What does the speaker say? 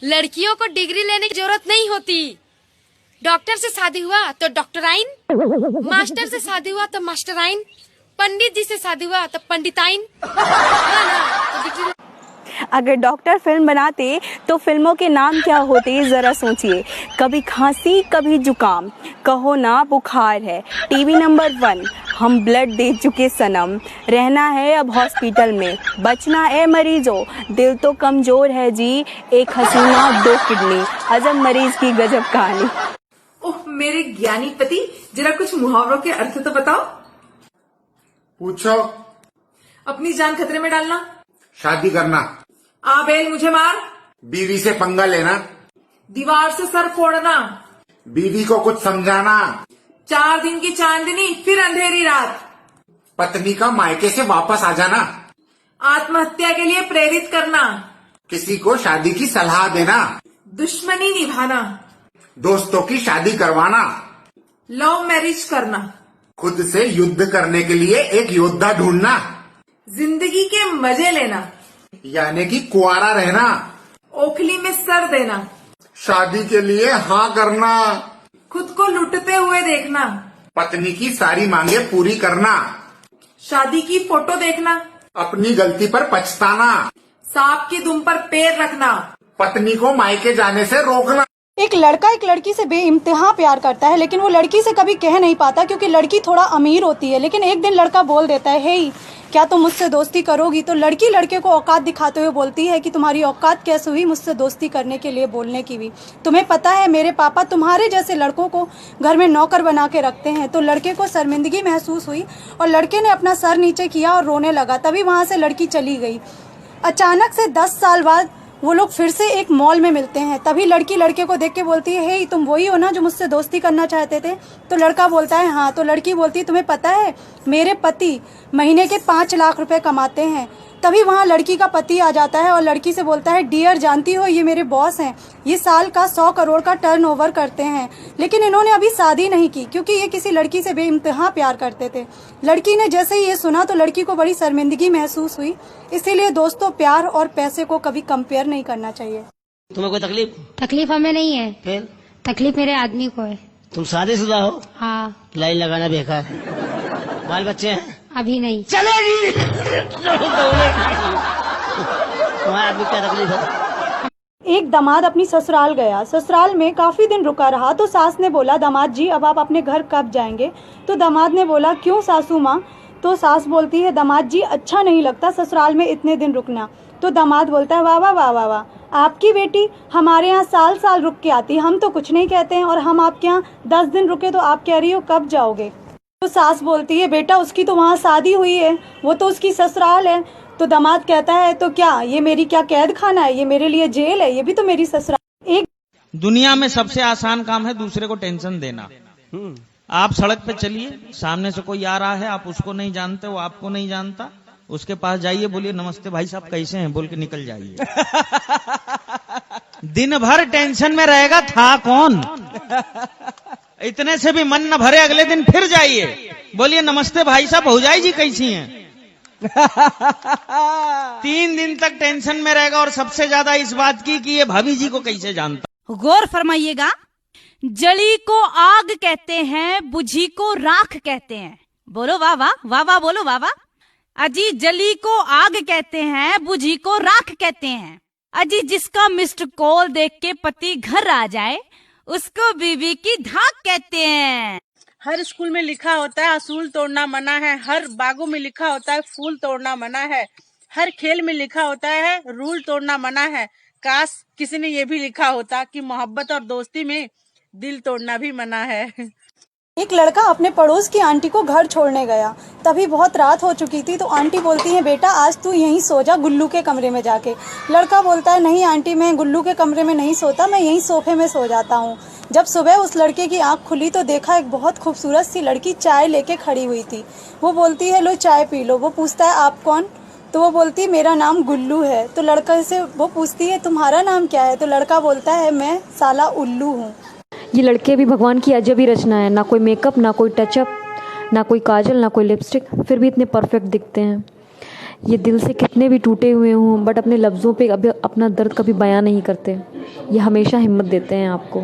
लड़कियों को डिग्री लेने की जरूरत नहीं होती। डॉक्टर से शादी हुआ तो डॉक्टराइन, मास्टर से शादी हुआ तो मास्टराइन, पंडित जी से शादी हुआ तो पंडिताइन। अगर डॉक्टर फिल्म बनाते तो फिल्मों के नाम क्या होते जरा सोचिए। कभी खांसी कभी जुकाम, कहो ना बुखार है, टीवी नंबर 1, हम ब्लड दे चुके सनम, रहना है अब हॉस्पिटल में, बचना है मरीजों, दिल तो कमजोर है जी, एक हसीना 2 किडनी, अजब मरीज की गजब कहानी। ओह मेरे ज्ञानी पति, जरा कुछ मुहावरों के अर्थ तो बताओ। पूछो। अपनी जान खतरे में डालना, शादी करना, आ बेल मुझे मार, बीवी से पंगा लेना, दीवार से सर फोड़ना, बीवी को कुछ समझाना, 4 दिन की चांदनी फिर अंधेरी रात, पत्नी का मायके से वापस आ जाना, आत्महत्या के लिए प्रेरित करना, किसी को शादी की सलाह देना, दुश्मनी निभाना, दोस्तों की शादी करवाना, लव मैरिज करना, खुद से युद्ध करने के लिए एक योद्धा ढूंढना, जिंदगी के मजे लेना, यानी कि कुंवारा रहना, ओखली में सर देना, शादी के लिए हाँ करना, खुद को लुटते हुए देखना, पत्नी की सारी मांगे पूरी करना, शादी की फोटो देखना, अपनी गलती पर पछताना, सांप की दुम पर पैर रखना, पत्नी को मायके जाने से रोकना। एक लड़का एक लड़की से बेइंतहा प्यार करता है, लेकिन वो लड़की से कभी कह नहीं पाता क्योंकि लड़की थोड़ा अमीर होती है। लेकिन एक दिन लड़का बोल देता है, हे क्या तुम मुझसे दोस्ती करोगी? तो लड़की लड़के को औकात दिखाते हुए बोलती है कि तुम्हारी औकात कैसे हुई मुझसे दोस्ती करने के लिए बोलने की भी? तुम्हें पता है मेरे पापा तुम्हारे जैसे लड़कों को घर में नौकर बना के रखते हैं। तो लड़के को शर्मिंदगी महसूस हुई और लड़के ने अपना सर नीचे किया और रोने लगा। तभी वहाँ से लड़की चली गई। अचानक से 10 साल बाद वो लोग फिर से एक मॉल में मिलते हैं। तभी लड़की लड़के को देख के बोलती है, हे तुम वही हो ना जो मुझसे दोस्ती करना चाहते थे? तो लड़का बोलता है हाँ। तो लड़की बोलती है, तुम्हें पता है मेरे पति महीने के 5 लाख रुपए कमाते हैं। तभी वहाँ लड़की का पति आ जाता है और लड़की से बोलता है, डियर जानती हो ये मेरे बॉस हैं, ये साल का 100 करोड़ का टर्नओवर करते हैं, लेकिन इन्होंने अभी शादी नहीं की क्योंकि ये किसी लड़की से बेइंतहा प्यार करते थे। लड़की ने जैसे ही ये सुना तो लड़की को बड़ी शर्मिंदगी महसूस हुई। इसीलिए दोस्तों, प्यार और पैसे को कभी कंपेयर नहीं करना चाहिए। तुम्हें कोई तकलीफ? तकलीफ हमें नहीं है। फिर तकलीफ मेरे आदमी को है। तुम शादीशुदा हो? हाँ। लाइन लगाना बेकार है। बाल बच्चे हैं? अभी नहीं। चलेगी। तुम्हारे आदमी क्या तकलीफ है? एक दामाद अपनी ससुराल गया। ससुराल में काफी दिन रुका रहा तो सास ने बोला, दामाद जी अब आप अपने घर कब जाएंगे? तो दामाद ने बोला, क्यों सासू माँ? तो सास बोलती है, दामाद जी अच्छा नहीं लगता ससुराल में इतने दिन रुकना। तो दामाद बोलता है, वाह वाह वाह वाह वाह, आपकी बेटी हमारे यहाँ साल साल रुक के आती, हम तो कुछ नहीं कहते हैं, और हम आपके यहाँ 10 दिन रुके तो आप कह रही हो कब जाओगे? तो सास बोलती है, बेटा उसकी तो वहाँ शादी हुई है, वो तो उसकी ससुराल है। तो दामाद कहता है, तो क्या ये मेरी क्या कैद खाना है? ये मेरे लिए जेल है, ये भी तो मेरी ससुराल। एक दुनिया में सबसे आसान काम है दूसरे को टेंशन देना। आप सड़क पे चलिए, सामने से कोई आ रहा है, आप उसको नहीं जानते, वो आपको नहीं जानता, उसके पास जाइए, बोलिए नमस्ते भाई साहब कैसे हैं, बोल के निकल जाइए। दिन भर टेंशन में रहेगा, था कौन? इतने से भी मन न भरे, अगले दिन फिर जाइए, बोलिए नमस्ते भाई साहब भौजाई जी कैसी हैं। 3 दिन तक टेंशन में रहेगा और सबसे ज्यादा इस बात की कि ये भाभी जी को कैसे जानता। गौर फरमाइएगा, जली को आग कहते हैं, बुझी को राख कहते हैं। बोलो वाह वाह, वाह वाह बोलो वाह वाह। अजी जली को आग कहते हैं, बुझी को राख कहते हैं। अजी जिसका मिस्ड कॉल देख के पति घर आ जाए उसको बीवी की धाक कहते हैं। हर स्कूल में लिखा होता है असूल तोड़ना मना है, हर बागों में लिखा होता है फूल तोड़ना मना है, हर खेल में लिखा होता है रूल तोड़ना मना है। काश किसी ने ये भी लिखा होता कि मोहब्बत और दोस्ती में दिल तोड़ना भी मना है। एक लड़का अपने पड़ोस की आंटी को घर छोड़ने गया। तभी बहुत रात हो चुकी थी तो आंटी बोलती है, बेटा आज तू यहीं सो जा गुल्लू के कमरे में जाके। लड़का बोलता है, नहीं आंटी मैं गुल्लू के कमरे में नहीं सोता, मैं यहीं सोफे में सो जाता हूँ। जब सुबह उस लड़के की आंख खुली तो देखा एक बहुत खूबसूरत सी लड़की चाय लेके खड़ी हुई थी। वो बोलती है, लो चाय पी लो। वो पूछता है, आप कौन? तो वो बोलती है, मेरा नाम गुल्लू है। तो लड़का से वो पूछती है, तुम्हारा नाम क्या है? तो लड़का बोलता है, मैं साला उल्लू हूँ। ये लड़के भी भगवान की अजब ही रचना है, ना कोई मेकअप, ना कोई टचअप, ना कोई काजल, ना कोई लिपस्टिक, फिर भी इतने परफेक्ट दिखते हैं। ये दिल से कितने भी टूटे हुए हों बट अपने लफ्ज़ों पे अभी अपना दर्द कभी बयां नहीं करते। ये हमेशा हिम्मत देते हैं आपको।